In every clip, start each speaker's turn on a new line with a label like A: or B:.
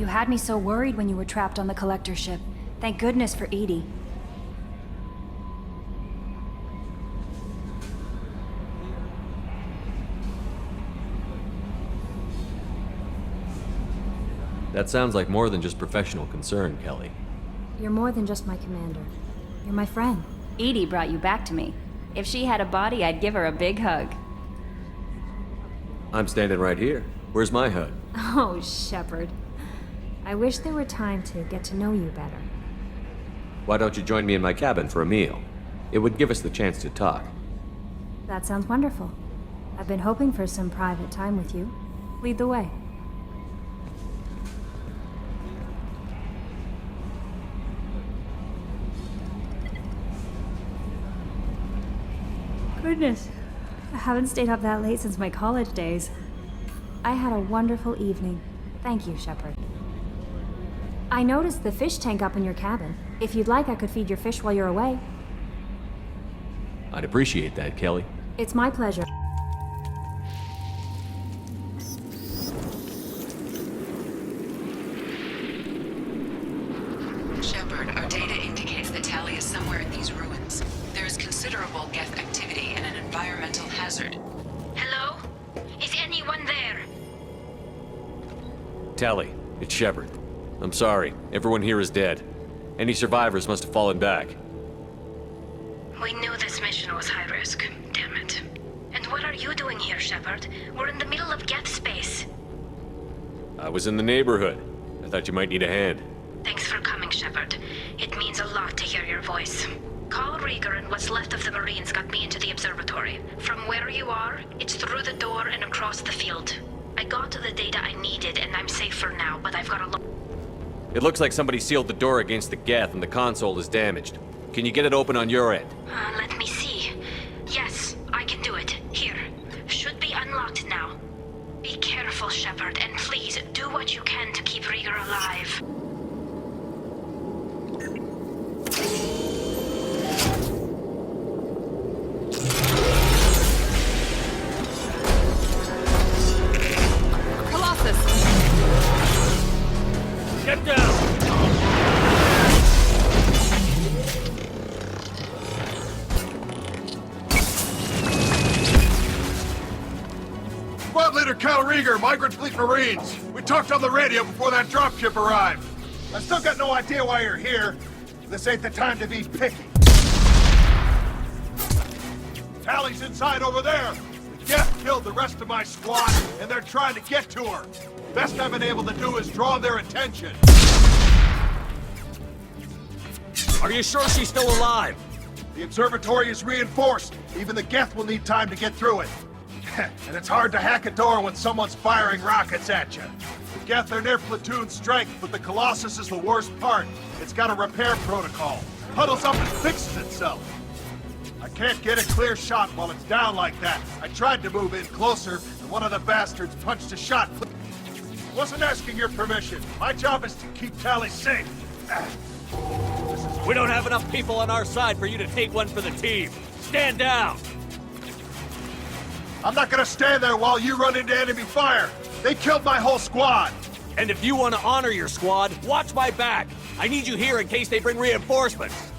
A: You had me so worried when you were trapped on the collector ship. Thank goodness for Edie.
B: That sounds like more than just professional concern, Kelly.
A: You're more than just my commander. You're my friend.
C: Edie brought you back to me. If she had a body, I'd give her a big hug.
B: I'm standing right here. Where's my hug?
A: Oh, Shepard. I wish there were time to get to know you better.
B: Why don't you join me in my cabin for a meal? It would give us the chance to talk.
A: That sounds wonderful. I've been hoping for some private time with you. Lead the way. Goodness, I haven't stayed up that late since my college days. I had a wonderful evening. Thank you, Shepard. I noticed the fish tank up in your cabin. If you'd like, I could feed your fish while you're away.
B: I'd appreciate that, Kelly.
A: It's my pleasure.
D: Shepard, our data indicates the tally is somewhere in these ruins. There is considerable Geth activity and an environmental hazard.
E: Hello? Is anyone there?
B: Tally, it's Shepard. I'm sorry. Everyone here is dead. Any survivors must have fallen back.
E: We knew this mission was high risk. Damn it. And what are you doing here, Shepard? We're in the middle of Geth space.
B: I was in the neighborhood. I thought you might need a hand.
E: Thanks for coming, Shepard. It means a lot to hear your voice. Call Rieger and what's left of the Marines got me into the observatory. From where you are, it's through the door and across the field. I got the data I needed and I'm safe for now, but I've got a lot.
B: It looks like somebody sealed the door against the Geth and the console is damaged. Can you get it open on your end?
E: Let me see. Yes, I can do it. Here. Should be unlocked now. Be careful, Shepard, and please do what you can to keep Rieger alive.
B: Get down!
F: Squad Leader Cal Rieger, Migrant Fleet Marines. We talked on the radio before that dropship arrived. I still got no idea why you're here. This ain't the time to be picky. Tally's inside over there. The Geth killed the rest of my squad, and they're trying to get to her. Best I've been able to do is draw their attention.
B: Are you sure she's still alive?
F: The observatory is reinforced. Even the Geth will need time to get through it. And it's hard to hack a door when someone's firing rockets at you. The Geth are near platoon strength, but the Colossus is the worst part. It's got a repair protocol. Huddles up and fixes itself. I can't get a clear shot while it's down like that. I tried to move in closer, and one of the bastards punched a shot. Wasn't asking your permission. My job is to keep Tally safe.
B: We don't have enough people on our side for you to take one for the team. Stand down!
F: I'm not gonna stand there while you run into enemy fire. They killed my whole squad.
B: And if you want to honor your squad, watch my back. I need you here in case they bring reinforcements.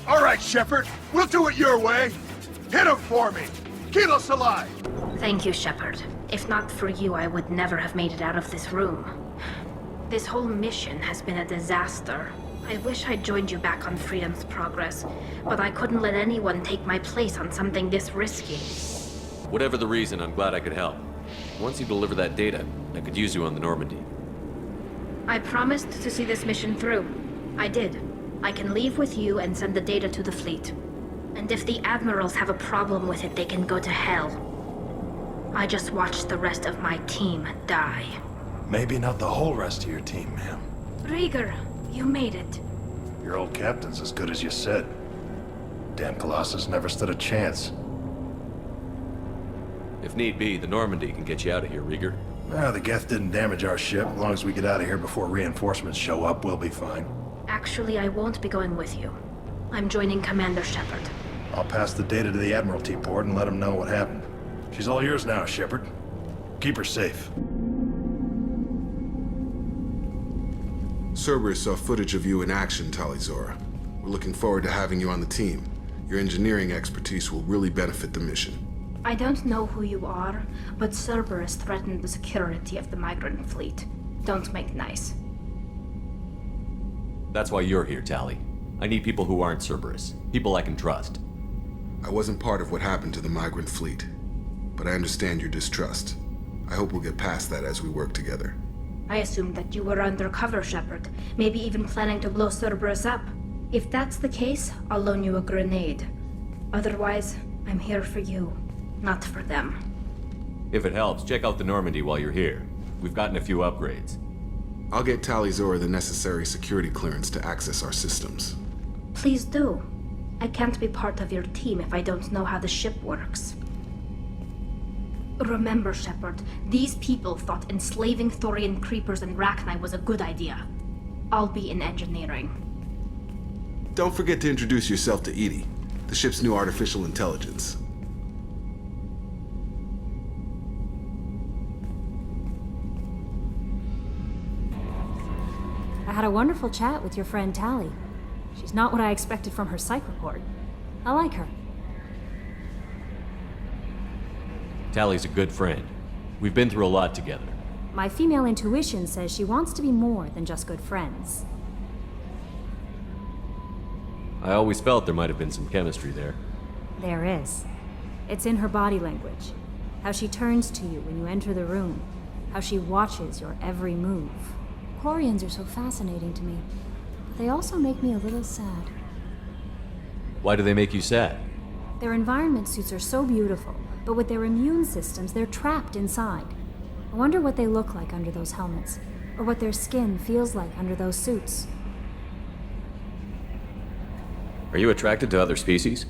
F: All right, Shepard. We'll do it your way. Hit him for me. Keep us alive.
E: Thank you, Shepard. If not for you, I would never have made it out of this room. This whole mission has been a disaster. I wish I'd joined you back on Freedom's Progress, but I couldn't let anyone take my place on something this risky.
B: Whatever the reason, I'm glad I could help. Once you deliver that data, I could use you on the Normandy.
E: I promised to see this mission through. I did. I can leave with you and send the data to the fleet. And if the admirals have a problem with it, they can go to hell. I just watched the rest of my team die.
G: Maybe not the whole rest of your team, ma'am.
E: Rieger, you made it.
G: Your old captain's as good as you said. Damn Colossus never stood a chance.
B: If need be, the Normandy can get you out of here, Rieger.
G: Nah, the Geth didn't damage our ship. As long as we get out of here before reinforcements show up, we'll be fine.
E: Actually, I won't be going with you. I'm joining Commander Shepard.
G: I'll pass the data to the Admiralty port and let him know what happened. She's all yours now, Shepard. Keep her safe.
H: Cerberus saw footage of you in action, Talizora. We're looking forward to having you on the team. Your engineering expertise will really benefit the mission.
E: I don't know who you are, but Cerberus threatened the security of the migrant fleet. Don't make nice.
B: That's why you're here, Tali. I need people who aren't Cerberus. People I can trust.
H: I wasn't part of what happened to the migrant fleet, but I understand your distrust. I hope we'll get past that as we work together.
E: I assumed that you were undercover, Shepard. Maybe even planning to blow Cerberus up. If that's the case, I'll loan you a grenade. Otherwise, I'm here for you, not for them.
B: If it helps, check out the Normandy while you're here. We've gotten a few upgrades.
H: I'll get Talizora the necessary security clearance to access our systems.
E: Please do. I can't be part of your team if I don't know how the ship works. Remember, Shepard, these people thought enslaving Thorian creepers and Rachni was a good idea. I'll be in engineering.
H: Don't forget to introduce yourself to Edie, the ship's new artificial intelligence.
A: I had a wonderful chat with your friend Tali. She's not what I expected from her psych report. I like her.
B: Tali's a good friend. We've been through a lot together.
A: My female intuition says she wants to be more than just good friends.
B: I always felt there might have been some chemistry there.
A: There is. It's in her body language. How she turns to you when you enter the room. How she watches your every move. Quarians are so fascinating to me, but they also make me a little sad.
B: Why do they make you sad?
A: Their environment suits are so beautiful, but with their immune systems, they're trapped inside. I wonder what they look like under those helmets, or what their skin feels like under those suits.
B: Are you attracted to other species?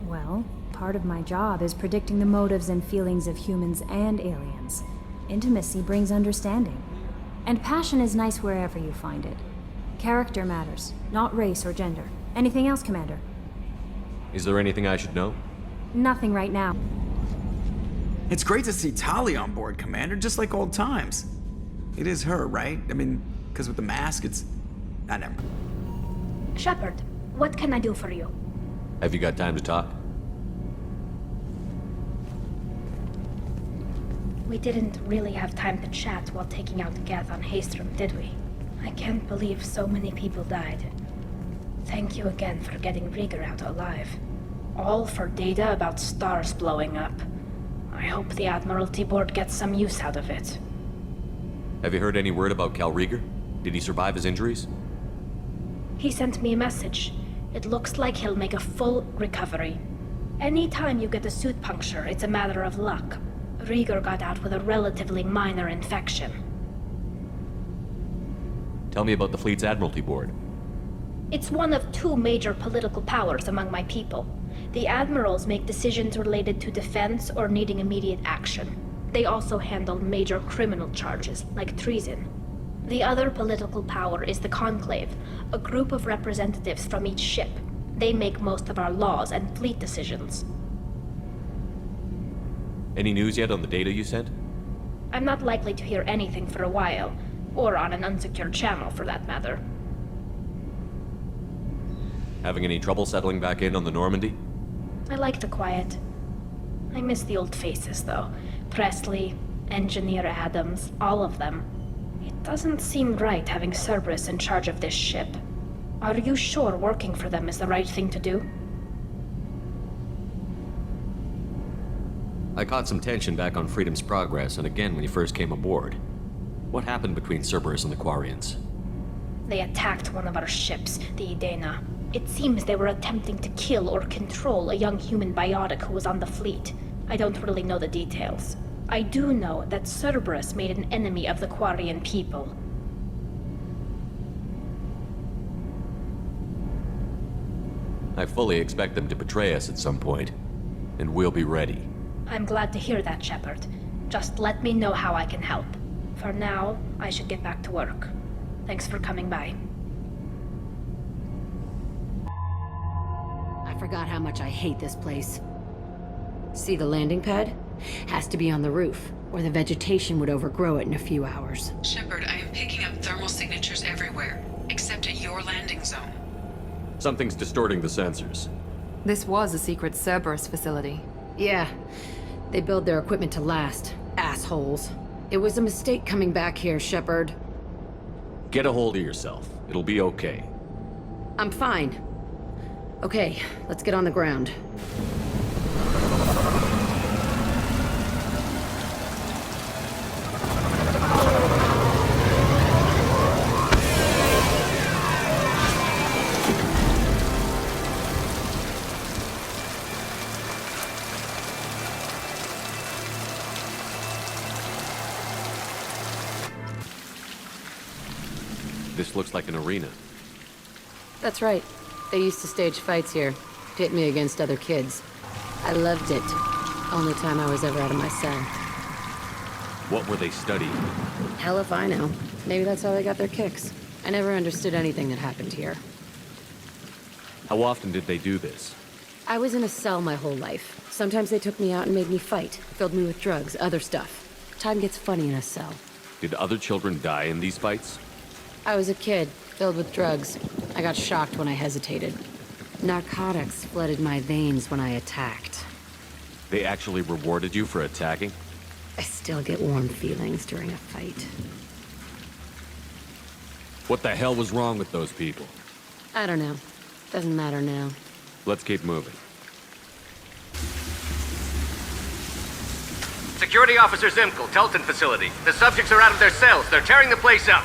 A: Well, part of my job is predicting the motives and feelings of humans and aliens. Intimacy brings understanding. And passion is nice wherever you find it. Character matters, not race or gender. Anything else, Commander?
B: Is there anything I should know?
A: Nothing right now.
I: It's great to see Tali on board, Commander, just like old times. It is her, right? I mean, because with the mask, it's... I never...
E: Shepard, what can I do for you?
B: Have you got time to talk?
E: We didn't really have time to chat while taking out Geth on Haestrom, did we? I can't believe so many people died. Thank you again for getting Rieger out alive. All for data about stars blowing up. I hope the Admiralty Board gets some use out of it.
B: Have you heard any word about Cal Rieger? Did he survive his injuries?
E: He sent me a message. It looks like he'll make a full recovery. Anytime you get a suit puncture, it's a matter of luck. Rieger got out with a relatively minor infection.
B: Tell me about the fleet's Admiralty Board.
E: It's one of two major political powers among my people. The admirals make decisions related to defense or needing immediate action. They also handle major criminal charges, like treason. The other political power is the Conclave, a group of representatives from each ship. They make most of our laws and fleet decisions.
B: Any news yet on the data you sent?
E: I'm not likely to hear anything for a while, or on an unsecured channel for that matter.
B: Having any trouble settling back in on the Normandy?
E: I like the quiet. I miss the old faces, though. Presley, Engineer Adams, all of them. It doesn't seem right having Cerberus in charge of this ship. Are you sure working for them is the right thing to do?
B: I caught some tension back on Freedom's Progress and again when you first came aboard. What happened between Cerberus and the Quarians?
E: They attacked one of our ships, the Idena. It seems they were attempting to kill or control a young human biotic who was on the fleet. I don't really know the details. I do know that Cerberus made an enemy of the Quarian people.
B: I fully expect them to betray us at some point, and we'll be ready.
E: I'm glad to hear that, Shepard. Just let me know how I can help. For now, I should get back to work. Thanks for coming by.
J: I forgot how much I hate this place. See the landing pad? Has to be on the roof, or the vegetation would overgrow it in a few hours.
D: Shepard, I am picking up thermal signatures everywhere, except at your landing zone.
B: Something's distorting the sensors.
K: This was a secret Cerberus facility.
J: Yeah, they build their equipment to last. Assholes. It was a mistake coming back here, Shepard.
B: Get a hold of yourself. It'll be okay.
J: I'm fine. Okay, let's get on the ground.
B: This looks like an arena.
J: That's right. They used to stage fights here, pit me against other kids. I loved it. Only time I was ever out of my cell.
B: What were they studying?
J: Hell if I know. Maybe that's how they got their kicks. I never understood anything that happened here.
B: How often did they do this?
J: I was in a cell my whole life. Sometimes they took me out and made me fight, filled me with drugs, other stuff. Time gets funny in a cell.
B: Did other children die in these fights?
J: I was a kid, filled with drugs. I got shocked when I hesitated. Narcotics flooded my veins when I attacked.
B: They actually rewarded you for attacking?
J: I still get warm feelings during a fight.
B: What the hell was wrong with those people?
J: I don't know. Doesn't matter now.
B: Let's keep moving.
L: Security Officer Zimkel, Telton facility. The subjects are out of their cells. They're tearing the place up.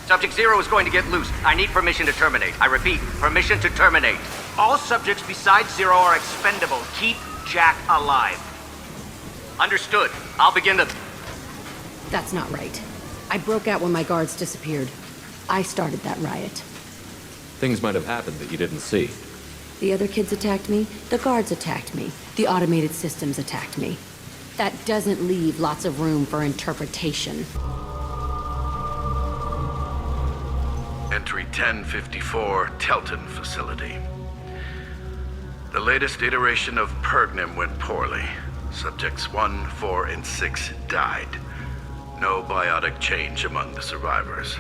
L: Subject Zero is going to get loose. I need permission to terminate. I repeat, permission to terminate. All subjects besides Zero are expendable. Keep Jack alive. Understood. I'll begin the...
J: That's not right. I broke out when my guards disappeared. I started that riot.
B: Things might have happened that you didn't see.
J: The other kids attacked me, the guards attacked me, the automated systems attacked me. That doesn't leave lots of room for interpretation.
G: Entry 1054, Telton facility. The latest iteration of Pergnim went poorly. Subjects 1, 4, and 6 died. No biotic change among the survivors.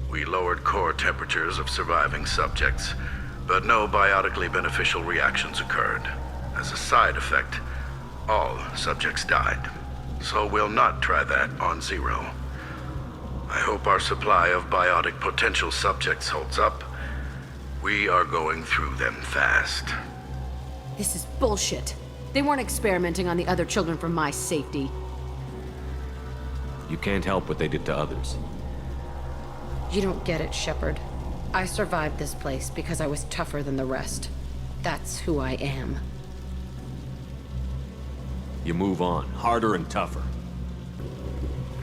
G: We lowered core temperatures of surviving subjects, but no biotically beneficial reactions occurred. As a side effect, all subjects died. So we'll not try that on Zero. I hope our supply of biotic potential subjects holds up. We are going through them fast.
J: This is bullshit. They weren't experimenting on the other children for my safety.
B: You can't help what they did to others.
J: You don't get it, Shepard. I survived this place because I was tougher than the rest. That's who I am.
B: You move on, harder and tougher.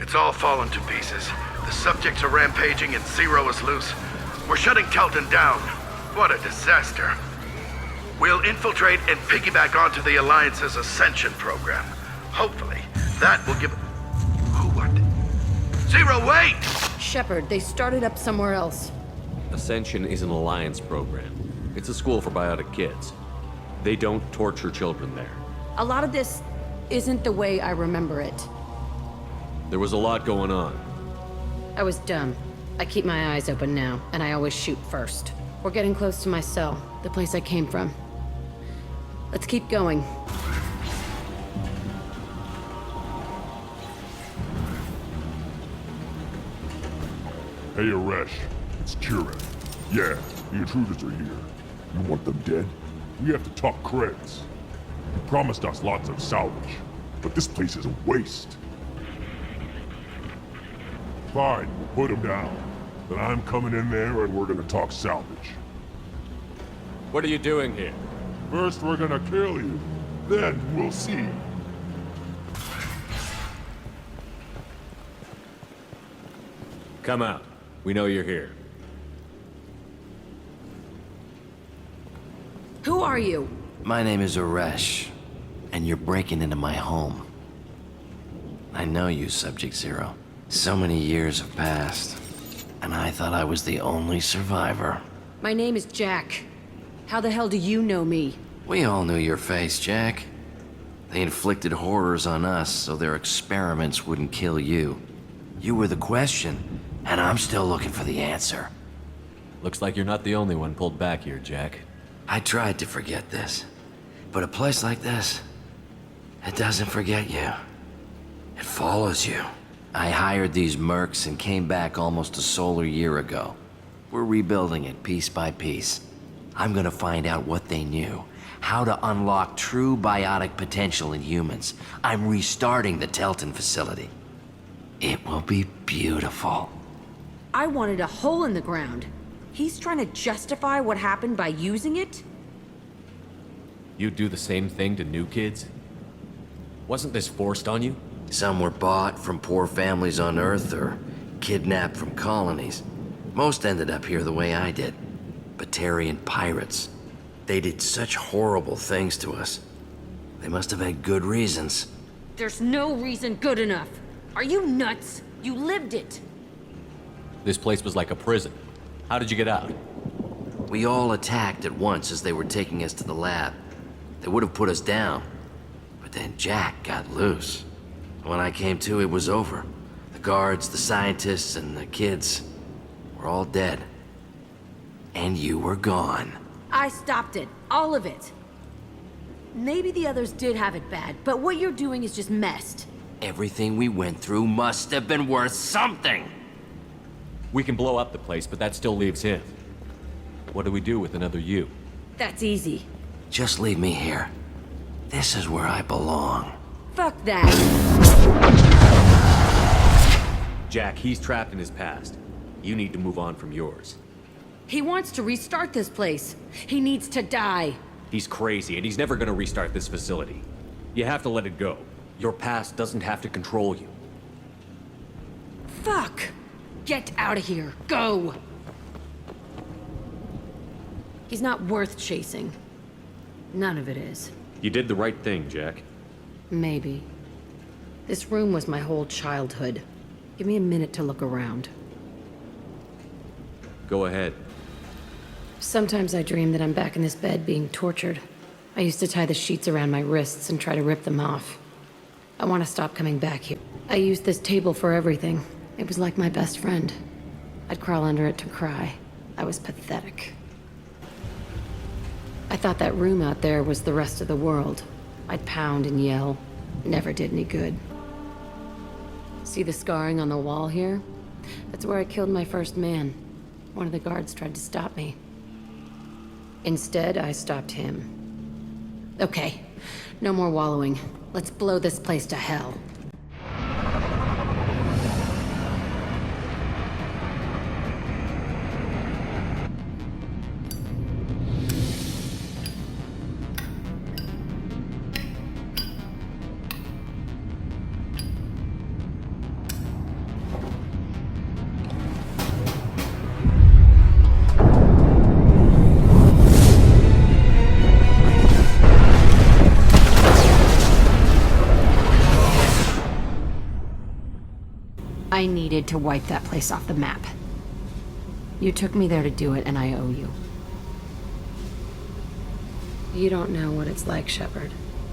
G: It's all fallen to pieces. The subjects are rampaging and Zero is loose. We're shutting Telton down. What a disaster. We'll infiltrate and piggyback onto the Alliance's Ascension program. Hopefully, that will give... Who what? Zero, wait!
J: Shepard, they started up somewhere else.
B: Ascension is an Alliance program. It's a school for biotic kids. They don't torture children there.
J: A lot of this isn't the way I remember it.
B: There was a lot going on.
J: I was dumb. I keep my eyes open now, and I always shoot first. We're getting close to my cell, the place I came from. Let's keep going.
M: Hey, Aresh. It's Kieran. Yeah, the intruders are here. You want them dead? We have to talk creds. You promised us lots of salvage, but this place is a waste. Fine, we'll put them down. Then I'm coming in there and we're gonna talk salvage.
B: What are you doing here?
M: First we're gonna kill you, then we'll see.
B: Come out. We know you're here.
J: Who are you?
N: My name is Aresh, and you're breaking into my home. I know you, Subject Zero. So many years have passed, and I thought I was the only survivor.
J: My name is Jack. How the hell do you know me?
N: We all knew your face, Jack. They inflicted horrors on us so their experiments wouldn't kill you. You were the question, and I'm still looking for the answer.
B: Looks like you're not the only one pulled back here, Jack.
N: I tried to forget this, but a place like this, it doesn't forget you. It follows you. I hired these mercs and came back almost a solar year ago. We're rebuilding it piece by piece. I'm gonna find out what they knew, how to unlock true biotic potential in humans. I'm restarting the Telton facility. It will be beautiful.
J: I wanted a hole in the ground. He's trying to justify what happened by using it?
B: You'd do the same thing to new kids? Wasn't this forced on you?
N: Some were bought from poor families on Earth or kidnapped from colonies. Most ended up here the way I did. Batarian pirates. They did such horrible things to us. They must have had good reasons.
J: There's no reason good enough. Are you nuts? You lived it.
B: This place was like a prison. How did you get out?
N: We all attacked at once as they were taking us to the lab. They would have put us down. But then Jack got loose. When I came to, it was over. The guards, the scientists, and the kids were all dead. And you were gone.
J: I stopped it. All of it. Maybe the others did have it bad, but what you're doing is just messed.
N: Everything we went through must have been worth something.
B: We can blow up the place, but that still leaves him. What do we do with another you?
J: That's easy.
N: Just leave me here. This is where I belong.
J: Fuck that.
B: Jack, he's trapped in his past. You need to move on from yours.
J: He wants to restart this place. He needs to die.
B: He's crazy, and he's never gonna restart this facility. You have to let it go. Your past doesn't have to control you.
J: Fuck! Get out of here. Go! He's not worth chasing. None of it is.
B: You did the right thing, Jack.
J: Maybe. This room was my whole childhood. Give me a minute to look around.
B: Go ahead.
J: Sometimes I dream that I'm back in this bed being tortured. I used to tie the sheets around my wrists and try to rip them off. I want to stop coming back here. I used this table for everything. It was like my best friend. I'd crawl under it to cry. I was pathetic. I thought that room out there was the rest of the world. I'd pound and yell. Never did any good. See the scarring on the wall here? That's where I killed my first man. One of the guards tried to stop me. Instead, I stopped him. Okay, no more wallowing. Let's blow this place to hell. I needed to wipe that place off the map. You took me there to do it, and I owe you. You don't know what it's like, Shepard,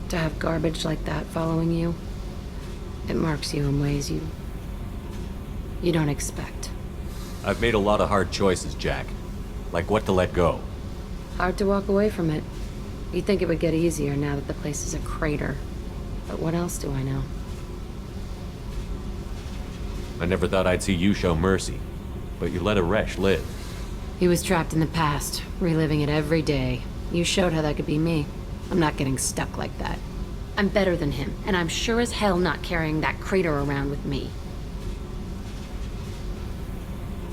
J: to have garbage like that following you. It marks you in ways you don't expect.
B: I've made a lot of hard choices, Jack. Like what to let go.
J: Hard to walk away from it. You'd think it would get easier now that the place is a crater. But what else do I know?
B: I never thought I'd see you show mercy, but you let Aresh live.
J: He was trapped in the past, reliving it every day. You showed how that could be me. I'm not getting stuck like that. I'm better than him, and I'm sure as hell not carrying that crater around with me.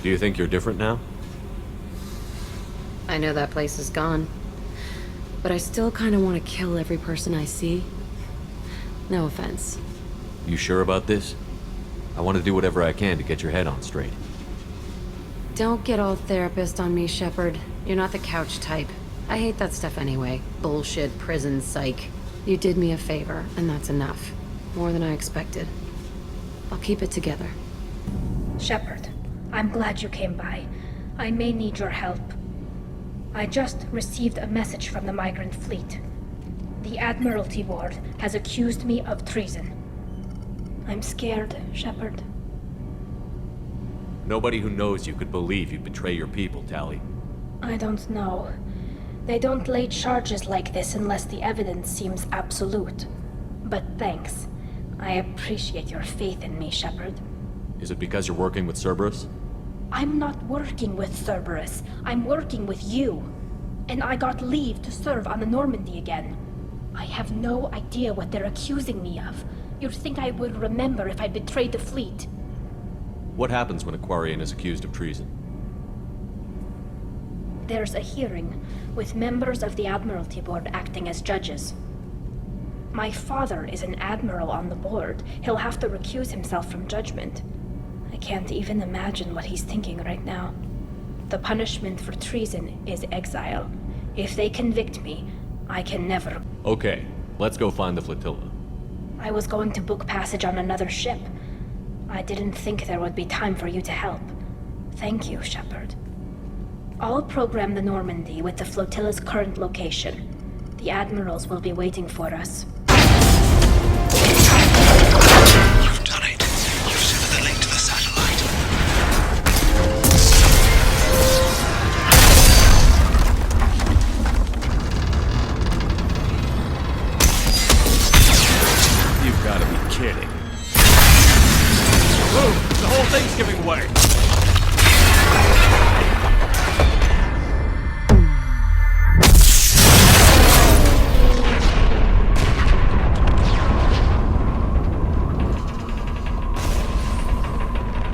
B: Do you think you're different now?
J: I know that place is gone. But I still kind of want to kill every person I see. No offense.
B: You sure about this? I want to do whatever I can to get your head on straight.
J: Don't get all therapist on me, Shepard. You're not the couch type. I hate that stuff anyway. Bullshit, prison, psych. You did me a favor, and that's enough. More than I expected. I'll keep it together.
O: Shepard, I'm glad you came by. I may need your help. I just received a message from the migrant fleet. The Admiralty Board has accused me of treason. I'm scared, Shepard.
B: Nobody who knows you could believe you'd betray your people, Tali.
O: I don't know. They don't lay charges like this unless the evidence seems absolute. But thanks. I appreciate your faith in me, Shepard.
B: Is it because you're working with Cerberus?
O: I'm not working with Cerberus. I'm working with you. And I got leave to serve on the Normandy again. I have no idea what they're accusing me of. You'd think I would remember if I betrayed the fleet.
B: What happens when a Quarian is accused of treason?
O: There's a hearing, with members of the Admiralty Board acting as judges. My father is an admiral on the board. He'll have to recuse himself from judgment. I can't even imagine what he's thinking right now. The punishment for treason is exile. If they convict me, I can never...
B: Okay, let's go find the flotilla.
O: I was going to book passage on another ship. I didn't think there would be time for you to help. Thank you, Shepard. I'll program the Normandy with the flotilla's current location. The admirals will be waiting for us.
P: You've done it. You've severed the link to the satellite.
B: You've got to be kidding. Move! The whole thing's giving way!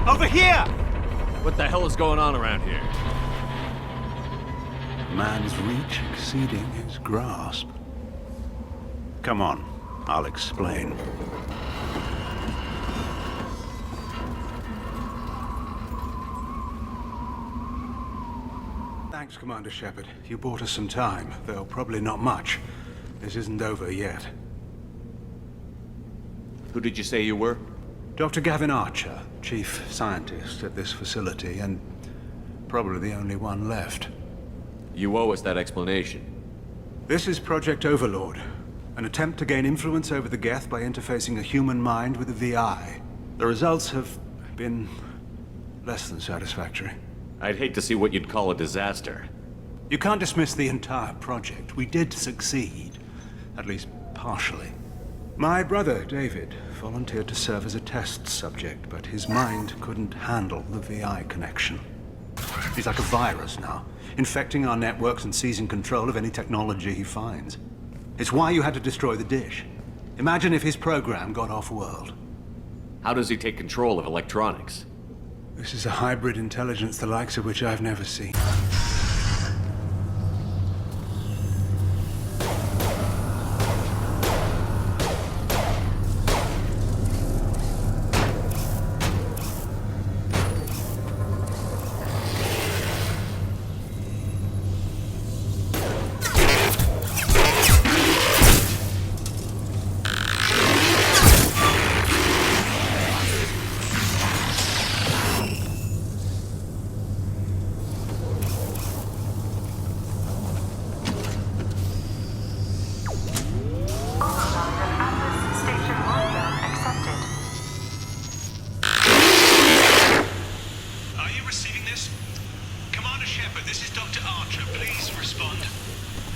P: Over here!
B: What the hell is going on around here?
Q: Man's reach exceeding his grasp. Come on, I'll explain. Thanks, Commander Shepard. You bought us some time, though probably not much. This isn't over yet.
B: Who did you say you were?
Q: Dr. Gavin Archer, chief scientist at this facility, and probably the only one left.
B: You owe us that explanation.
Q: This is Project Overlord, an attempt to gain influence over the Geth by interfacing a human mind with a VI. The results have been less than satisfactory.
B: I'd hate to see what you'd call a disaster.
Q: You can't dismiss the entire project. We did succeed, at least partially. My brother, David, volunteered to serve as a test subject, but his mind couldn't handle the VI connection. He's like a virus now, infecting our networks and seizing control of any technology he finds. It's why you had to destroy the dish. Imagine if his program got off-world.
B: How does he take control of electronics?
Q: This is a hybrid intelligence the likes of which I've never seen.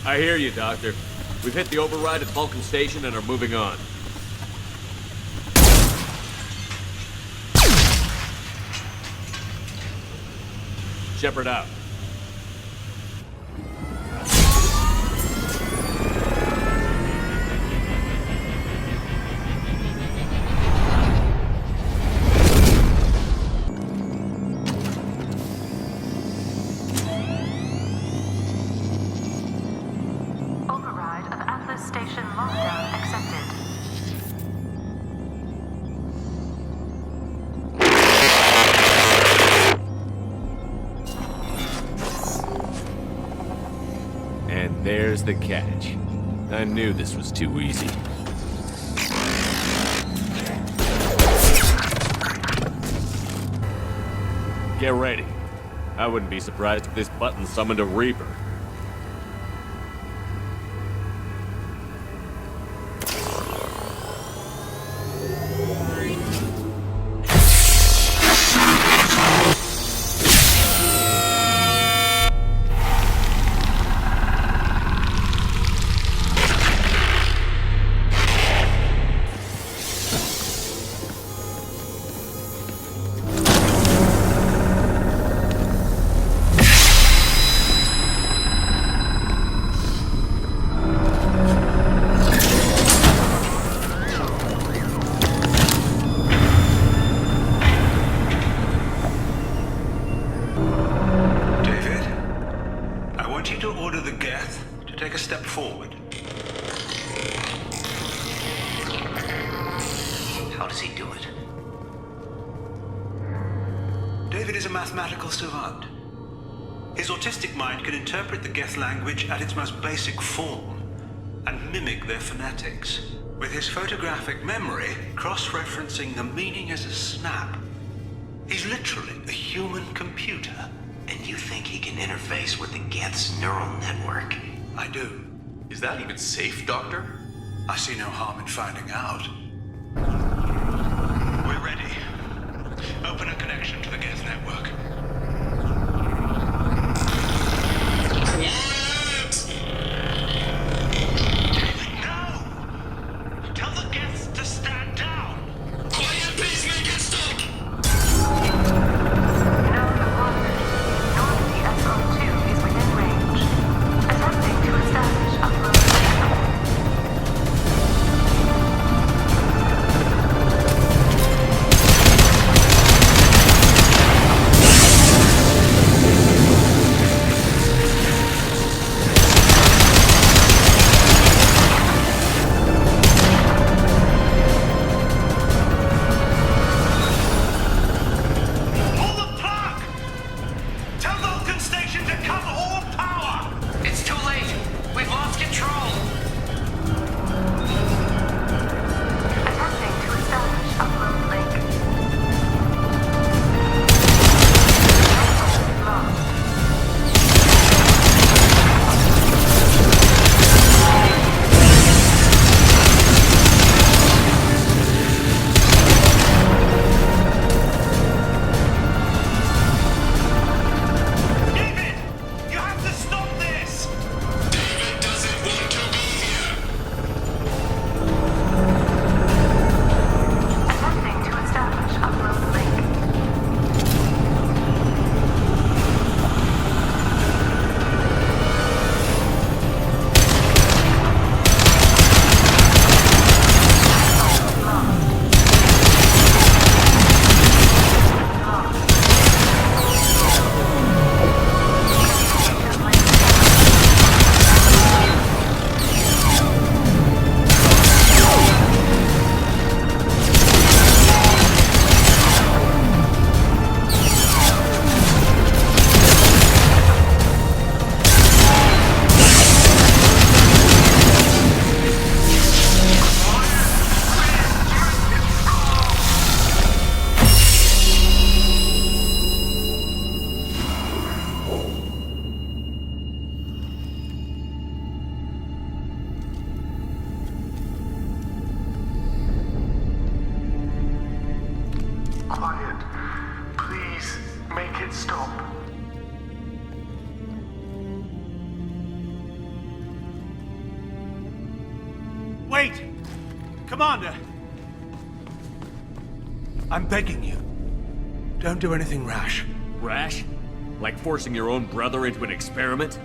B: I hear you, Doctor. We've hit the override at Vulcan Station and are moving on. Shepard out. There's the catch. I knew this was too easy. Get ready. I wouldn't be surprised if this button summoned a Reaper.
Q: to take a step forward.
P: How does he do it?
Q: David is a mathematical savant. His autistic mind can interpret the Geth language at its most basic form and mimic their phonetics, with his photographic memory cross-referencing the meaning as a snap. He's literally a human computer.
P: And you think he can interface with the Geth's neural network?
Q: I do.
R: Is that even safe, Doctor?
Q: I see no harm in finding out. We're ready. Open a connection to the Geth network. Wait! Commander! I'm begging you. Don't do anything rash.
B: Rash? Like forcing your own brother into an experiment?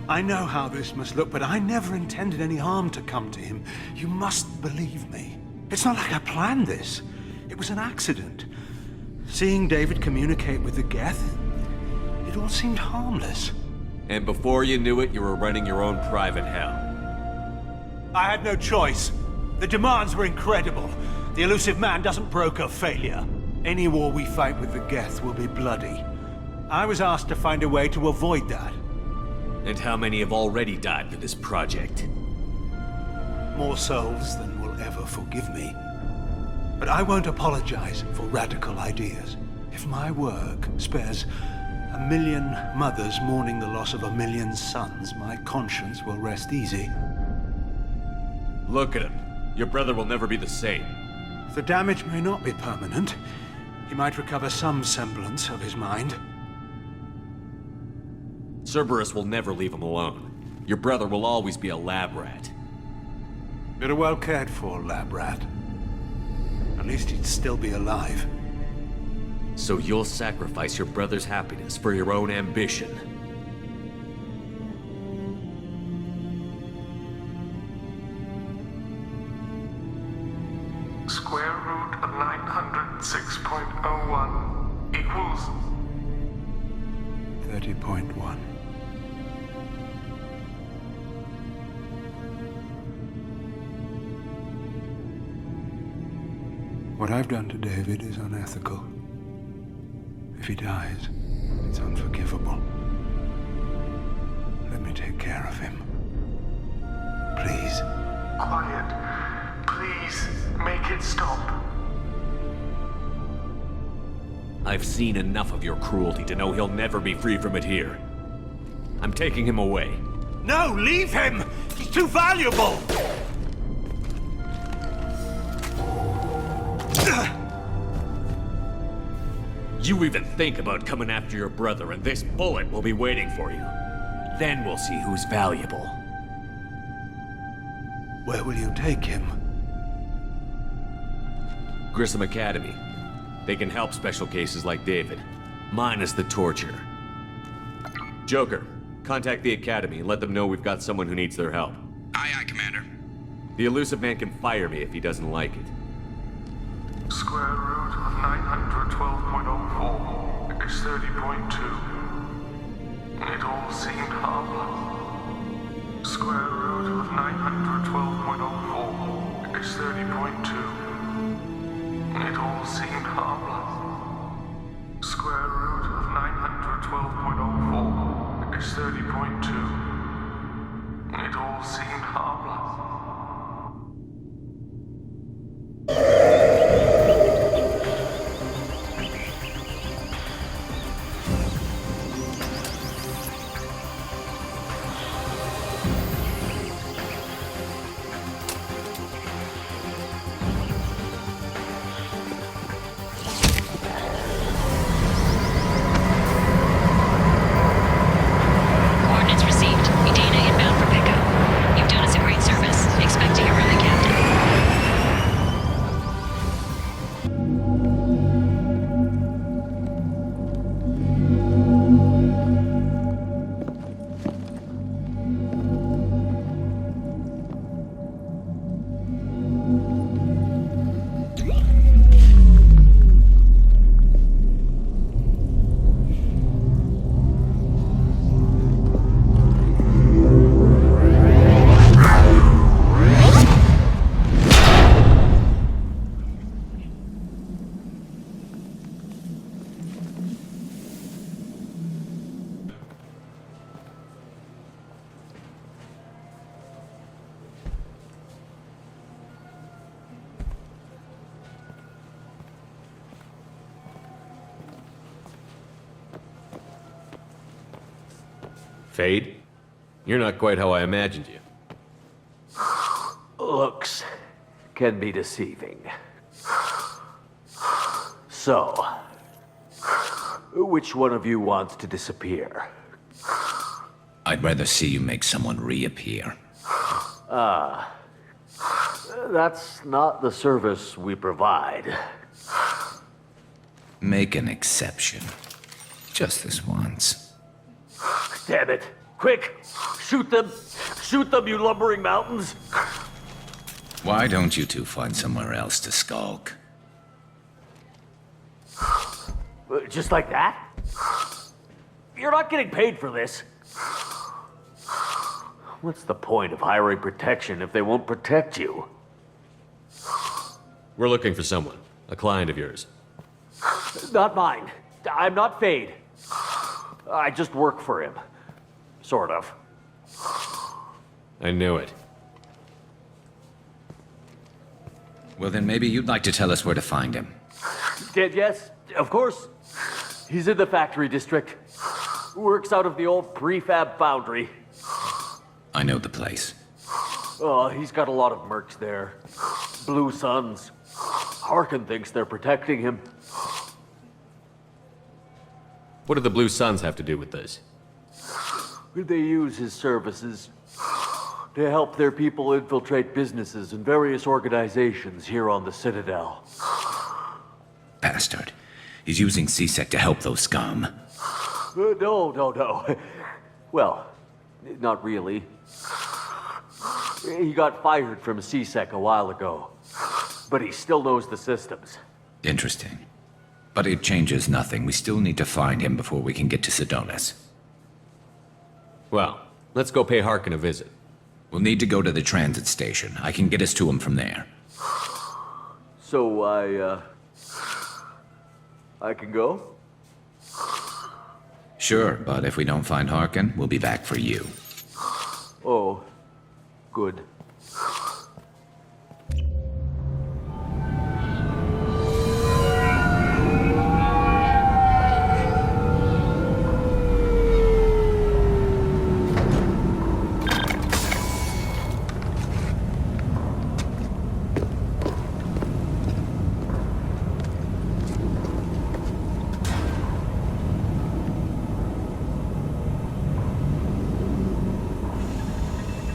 Q: I know how this must look, but I never intended any harm to come to him. You must believe me. It's not like I planned this. It was an accident. Seeing David communicate with the Geth, it all seemed harmless.
B: And before you knew it, you were running your own private hell.
Q: I had no choice. The demands were incredible. The elusive man doesn't broker failure. Any war we fight with the Geth will be bloody. I was asked to find a way to avoid that.
B: And how many have already died for this project?
Q: More souls than will ever forgive me. But I won't apologize for radical ideas. If my work spares 1 million mothers mourning the loss of 1 million sons, my conscience will rest easy.
B: Look at him. Your brother will never be the same.
Q: The damage may not be permanent. He might recover some semblance of his mind.
B: Cerberus will never leave him alone. Your brother will always be a lab rat.
Q: You're a well cared for lab rat. At least he'd still be alive.
B: So you'll sacrifice your brother's happiness for your own ambition.
S: Square root of 906.01 equals
Q: 30.1. What I've done to David is unethical. If he dies, it's unforgivable. Let me take care of him. Please.
S: Quiet. Please, make it stop.
B: I've seen enough of your cruelty to know he'll never be free from it here. I'm taking him away.
T: No, leave him! He's too valuable!
B: You even think about coming after your brother, and this bullet will be waiting for you. Then we'll see who's valuable.
Q: Where will you take him?
B: Grissom Academy. They can help special cases like David, minus the torture. Joker, contact the Academy and let them know we've got someone who needs their help.
P: Aye, Commander.
B: The elusive man can fire me if he doesn't like it.
S: Square root of 912.04 is 30.2. It all seemed harmless. Square root of 912.04 is 30.2. It all seemed harmless. Square root of 912.04 is 30.2. It all seemed harmless.
D: Coordinates received. Dana inbound for pickup. You've done us a great service. Expect to hear from the captain.
B: Fade? You're not quite how I imagined you.
T: Looks can be deceiving. So, which one of you wants to disappear?
U: I'd rather see you make someone reappear.
T: That's not the service we provide.
U: Make an exception. Just this once.
T: Damn it. Quick! Shoot them! Shoot them, you lumbering mountains!
U: Why don't you two find somewhere else to skulk?
T: Just like that? You're not getting paid for this. What's the point of hiring protection if they won't protect you?
B: We're looking for someone. A client of yours.
T: Not mine. I'm not Fade. I just work for him. Sort of.
B: I knew it.
U: Well, then maybe you'd like to tell us where to find him.
T: Yes, of course. He's in the factory district. Works out of the old prefab foundry.
U: I know the place.
T: Oh, he's got a lot of mercs there. Blue Suns. Harkin thinks they're protecting him.
B: What do the Blue Suns have to do with this?
T: They use his services to help their people infiltrate businesses and various organizations here on the Citadel.
U: Bastard. He's using CSEC to help those scum.
T: No. Well, not really. He got fired from CSEC a while ago, but he still knows the systems.
U: Interesting. But it changes nothing. We still need to find him before we can get to Sedonis.
B: Well, let's go pay Harkin a visit.
U: We'll need to go to the transit station. I can get us to him from there.
T: So I can go?
U: Sure, but if we don't find Harkin, we'll be back for you.
T: Oh, good.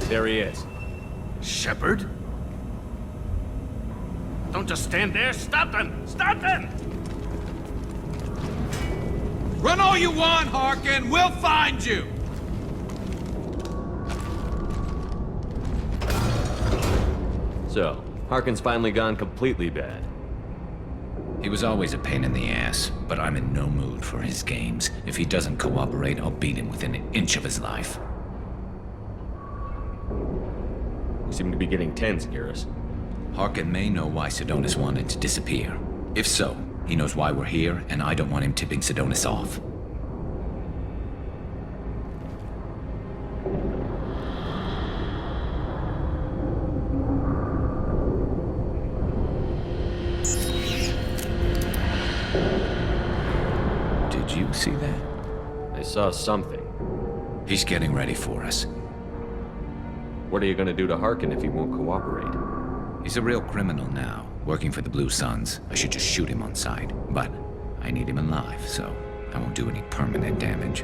B: There he is.
C: Shepard? Don't just stand there. Stop them! Stop them!
V: Run all you want, Harkin. We'll find you.
B: So, Harkin's finally gone completely bad.
U: He was always a pain in the ass, but I'm in no mood for his games. If he doesn't cooperate, I'll beat him within an inch of his life.
B: You seem to be getting tense, Garrus.
U: Harkin may know why Sidonis wanted to disappear. If so, he knows why we're here, and I don't want him tipping Sidonis off. Did you see that?
B: I saw something.
U: He's getting ready for us.
B: What are you gonna do to Harkin if he won't cooperate?
U: He's a real criminal now, working for the Blue Suns. I should just shoot him on sight, but I need him alive, so I won't do any permanent damage.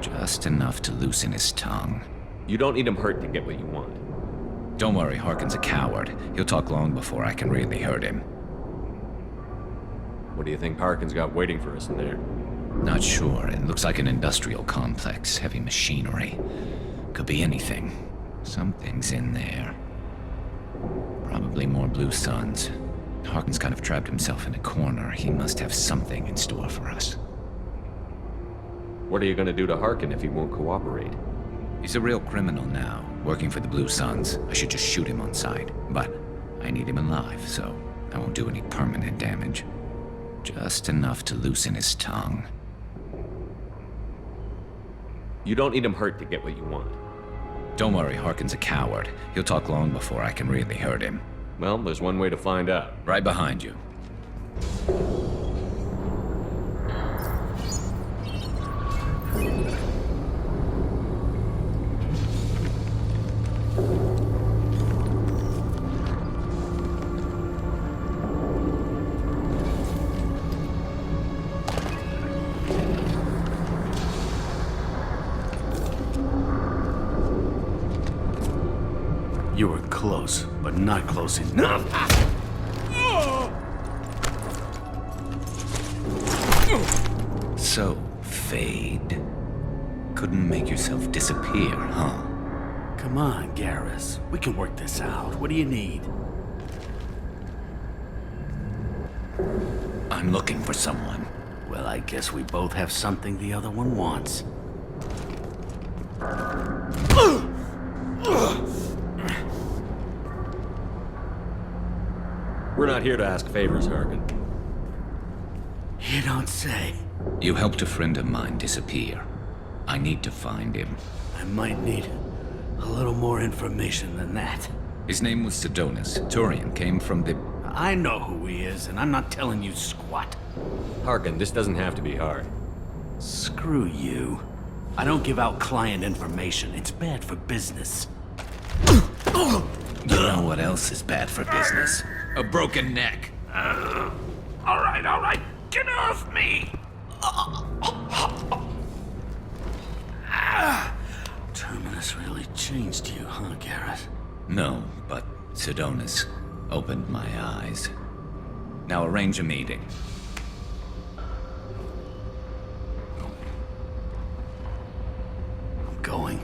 U: Just enough to loosen his tongue.
B: You don't need him hurt to get what you want.
U: Don't worry, Harkin's a coward. He'll talk long before I can really hurt him.
B: What do you think Harkin's got waiting for us in there?
U: Not sure. It looks like an industrial complex, heavy machinery. Could be anything. Something's in there. Probably more Blue Suns. Harkin's kind of trapped himself in a corner. He must have something in store for us.
B: What are you gonna do to Harkin if he won't cooperate?
U: He's a real criminal now, working for the Blue Suns. I should just shoot him on sight, but I need him alive, so I won't do any permanent damage. Just enough to loosen his tongue.
B: You don't need him hurt to get what you want.
U: Don't worry, Harkin's a coward. He'll talk long before I can really hurt him.
B: Well, there's one way to find out.
U: Right behind you.
C: You were close, but not close enough.
U: So, Fade. Couldn't make yourself disappear, huh?
C: Come on, Garrus. We can work this out. What do you need?
U: I'm looking for someone.
C: Well, I guess we both have something the other one wants.
B: We're not here to ask favors, Harkin.
C: You don't say.
U: You helped a friend of mine disappear. I need to find him.
C: I might need a little more information than that.
U: His name was Sidonis. Turian came from the...
C: I know who he is, and I'm not telling you squat.
B: Harkin, this doesn't have to be hard.
C: Screw you. I don't give out client information. It's bad for business.
U: You know what else is bad for business? A broken neck.
C: All right. Get off me! Terminus really changed you, huh, Garrus?
U: No, but Sidonis opened my eyes. Now arrange a meeting.
C: I'm going.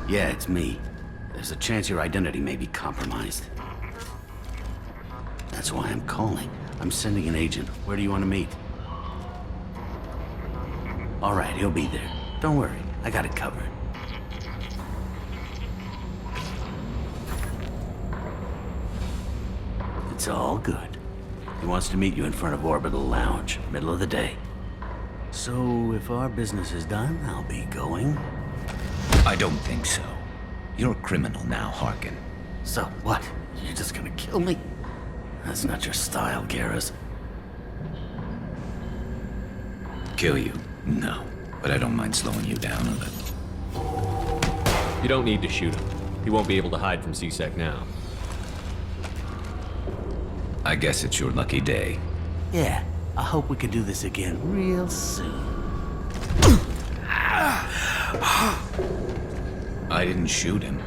C: Yeah, it's me. There's a chance your identity may be compromised. That's why I'm calling. I'm sending an agent. Where do you want to meet? All right, he'll be there. Don't worry, I got it covered. It's all good. He wants to meet you in front of Orbital Lounge, middle of the day. So, if our business is done, I'll be going.
U: I don't think so. You're a criminal now, Harkin.
C: So what? You're just gonna kill me? That's not your style, Garrus.
U: Kill you? No. But I don't mind slowing you down a little.
B: You don't need to shoot him. He won't be able to hide from C-Sec now.
U: I guess it's your lucky day.
C: Yeah, I hope we can do this again real soon.
U: I didn't shoot him.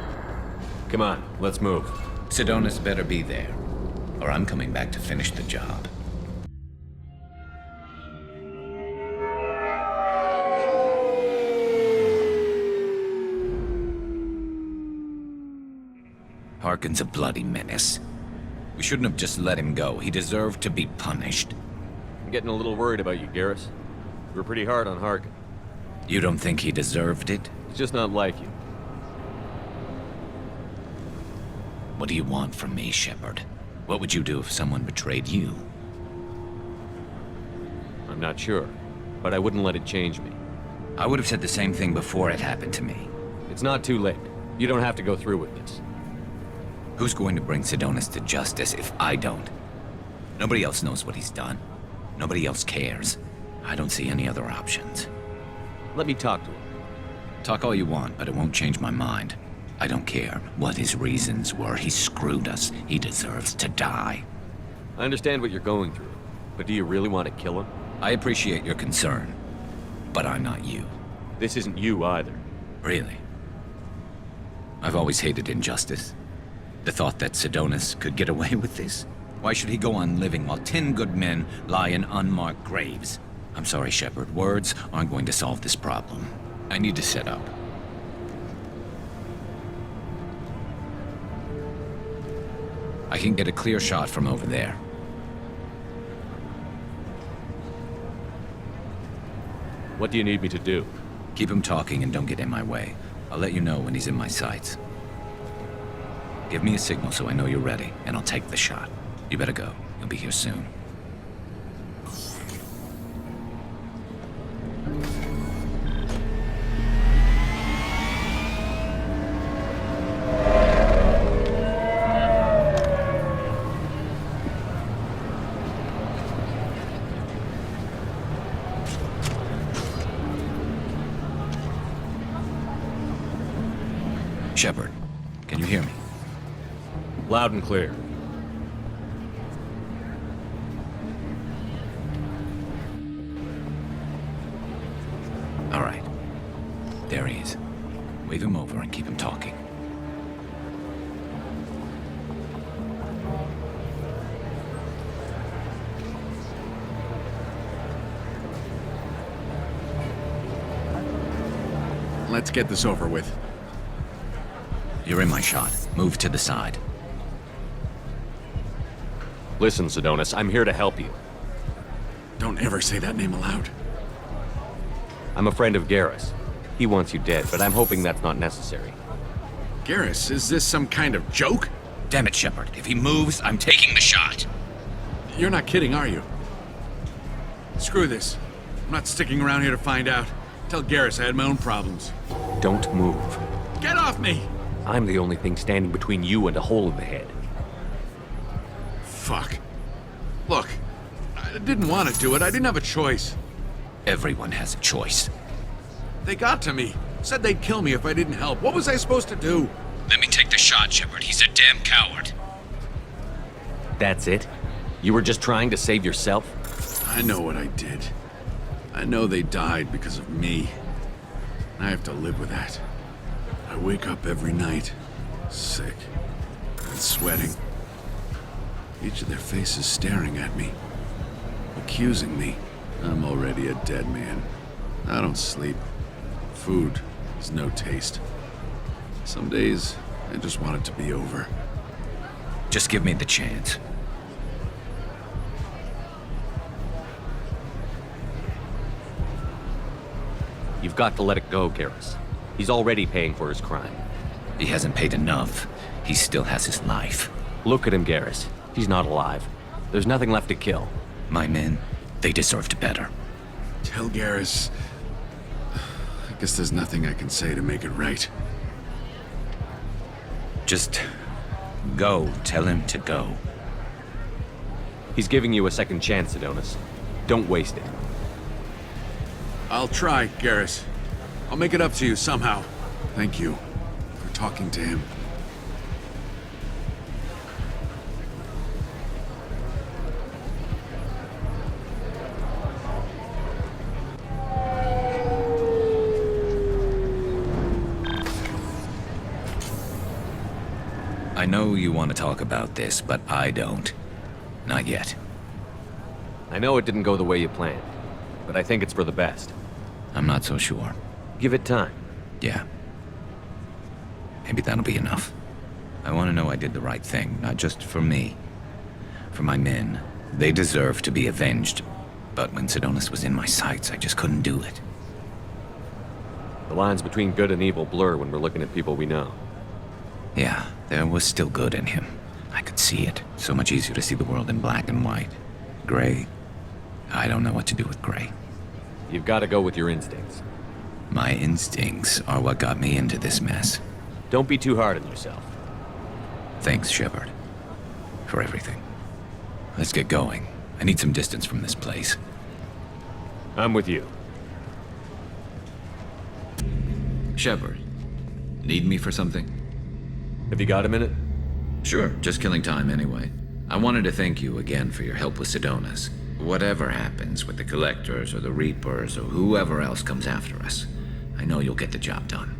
B: Come on, let's move.
U: Sedonis better be there, or I'm coming back to finish the job. Harkin's a bloody menace. We shouldn't have just let him go. He deserved to be punished.
B: I'm getting a little worried about you, Garrus. You were pretty hard on Harkin.
U: You don't think he deserved it?
B: He's just not like you.
U: What do you want from me, Shepard? What would you do if someone betrayed you?
B: I'm not sure, but I wouldn't let it change me.
U: I would have said the same thing before it happened to me.
B: It's not too late. You don't have to go through with this.
U: Who's going to bring Sedonis to justice if I don't? Nobody else knows what he's done. Nobody else cares. I don't see any other options.
B: Let me talk to him.
U: Talk all you want, but it won't change my mind. I don't care what his reasons were. He screwed us. He deserves to die.
B: I understand what you're going through, but do you really want to kill him?
U: I appreciate your concern, but I'm not you.
B: This isn't you either.
U: Really? I've always hated injustice. The thought that Sedonis could get away with this? Why should he go on living while 10 good men lie in unmarked graves? I'm sorry, Shepard. Words aren't going to solve this problem. I need to set up. I can get a clear shot from over there.
B: What do you need me to do?
U: Keep him talking and don't get in my way. I'll let you know when he's in my sights. Give me a signal so I know you're ready, and I'll take the shot. You better go. You'll be here soon. Shepard, can you hear me?
B: Loud and clear.
U: All right. There he is. Wave him over and keep him talking.
I: Let's get this over with.
U: You're in my shot. Move to the side.
B: Listen, Sedonis, I'm here to help you.
I: Don't ever say that name aloud.
B: I'm a friend of Garrus. He wants you dead, but I'm hoping that's not necessary.
I: Garrus, is this some kind of joke?
U: Damn it, Shepard. If he moves, I'm taking the shot.
I: You're not kidding, are you? Screw this. I'm not sticking around here to find out. Tell Garrus I had my own problems.
B: Don't move.
I: Get off me!
B: I'm the only thing standing between you and a hole in the head.
I: Fuck. Look, I didn't want to do it. I didn't have a choice.
U: Everyone has a choice.
I: They got to me. Said they'd kill me if I didn't help. What was I supposed to do?
U: Let me take the shot, Shepard. He's a damn coward.
B: That's it? You were just trying to save yourself?
I: I know what I did. I know they died because of me. I have to live with that. I wake up every night, sick and sweating. Each of their faces staring at me, accusing me. I'm already a dead man. I don't sleep. Food has no taste. Some days, I just want it to be over.
U: Just give me the chance.
B: You've got to let it go, Garrus. He's already paying for his crime.
U: He hasn't paid enough. He still has his life.
B: Look at him, Garrus. He's not alive. There's nothing left to kill.
U: My men, they deserved better.
I: Tell Garrus... I guess there's nothing I can say to make it right.
U: Just go. Tell him to go.
B: He's giving you a second chance, Adonis. Don't waste it.
I: I'll try, Garrus. I'll make it up to you somehow. Thank you for talking to him.
U: I know you want to talk about this, but I don't. Not yet.
B: I know it didn't go the way you planned, but I think it's for the best.
U: I'm not so sure.
B: Give it time.
U: Yeah. Maybe that'll be enough. I want to know I did the right thing, not just for me. For my men. They deserve to be avenged. But when Sidonis was in my sights, I just couldn't do it.
B: The lines between good and evil blur when we're looking at people we know.
U: Yeah, there was still good in him. I could see it. So much easier to see the world in black and white. Gray. I don't know what to do with gray.
B: You've got to go with your instincts.
U: My instincts are what got me into this mess.
B: Don't be too hard on yourself.
U: Thanks, Shepard. For everything. Let's get going. I need some distance from this place.
B: I'm with you.
U: Shepard, need me for something?
B: Have you got a minute?
U: Sure, just killing time anyway. I wanted to thank you again for your help with Sidonis. Whatever happens with the Collectors or the Reapers or whoever else comes after us, I know you'll get the job done.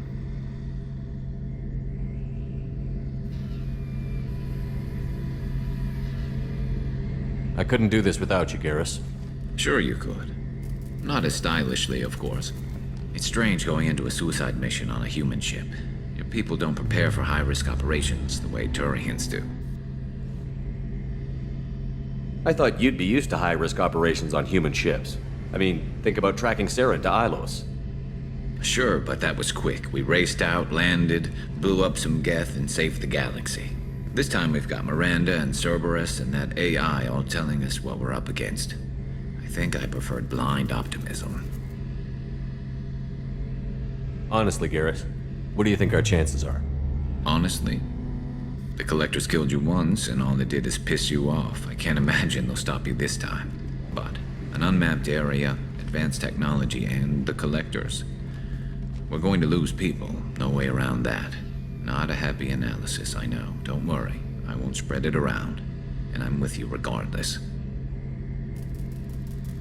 B: I couldn't do this without you, Garrus.
U: Sure you could. Not as stylishly, of course. It's strange going into a suicide mission on a human ship. Your people don't prepare for high-risk operations the way Turians do.
B: I thought you'd be used to high-risk operations on human ships. I mean, think about tracking Saren to Ilos.
U: Sure, but that was quick. We raced out, landed, blew up some Geth, and saved the galaxy. This time we've got Miranda and Cerberus and that AI all telling us what we're up against. I think I preferred blind optimism.
B: Honestly, Garrus, what do you think our chances are?
U: Honestly? The Collectors killed you once, and all they did is piss you off. I can't imagine they'll stop you this time. But an unmapped area, advanced technology, and the Collectors. We're going to lose people. No way around that. Not a happy analysis, I know. Don't worry. I won't spread it around. And I'm with you regardless.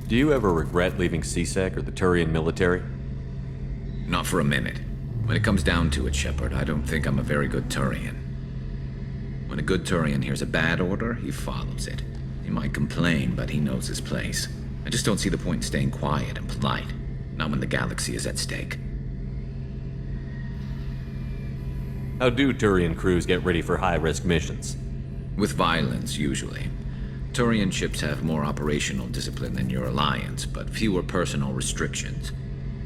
B: Do you ever regret leaving CSEC or the Turian military?
U: Not for a minute. When it comes down to it, Shepard, I don't think I'm a very good Turian. When a good Turian hears a bad order, he follows it. He might complain, but he knows his place. I just don't see the point in staying quiet and polite. Not when the galaxy is at stake.
B: How do Turian crews get ready for high-risk missions?
U: With violence, usually. Turian ships have more operational discipline than your alliance, but fewer personal restrictions.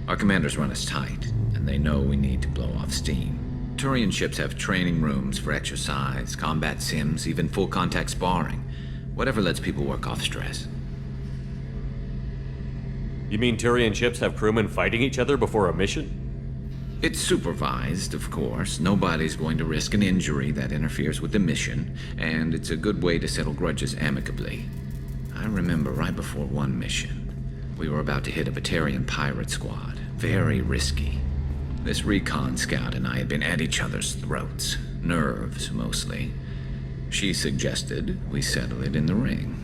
U: Our commanders run us tight, and they know we need to blow off steam. Turian ships have training rooms for exercise, combat sims, even full-contact sparring. Whatever lets people work off stress.
B: You mean Turian ships have crewmen fighting each other before a mission?
U: It's supervised, of course. Nobody's going to risk an injury that interferes with the mission, and it's a good way to settle grudges amicably. I remember right before one mission, we were about to hit a Batarian pirate squad. Very risky. This recon scout and I had been at each other's throats. Nerves, mostly. She suggested we settle it in the ring.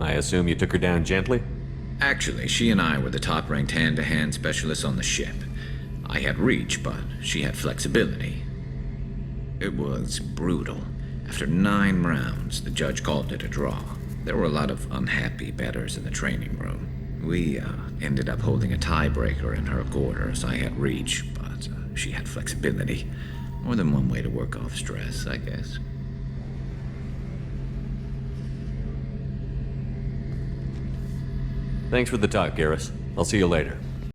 B: I assume you took her down gently?
U: Actually, she and I were the top-ranked hand-to-hand specialists on the ship. I had reach, but she had flexibility. It was brutal. After 9 rounds, the judge called it a draw. There were a lot of unhappy bettors in the training room. We ended up holding a tiebreaker in her quarters. I had reach, but she had flexibility. More than one way to work off stress, I guess.
B: Thanks for the talk, Garrus. I'll see you later.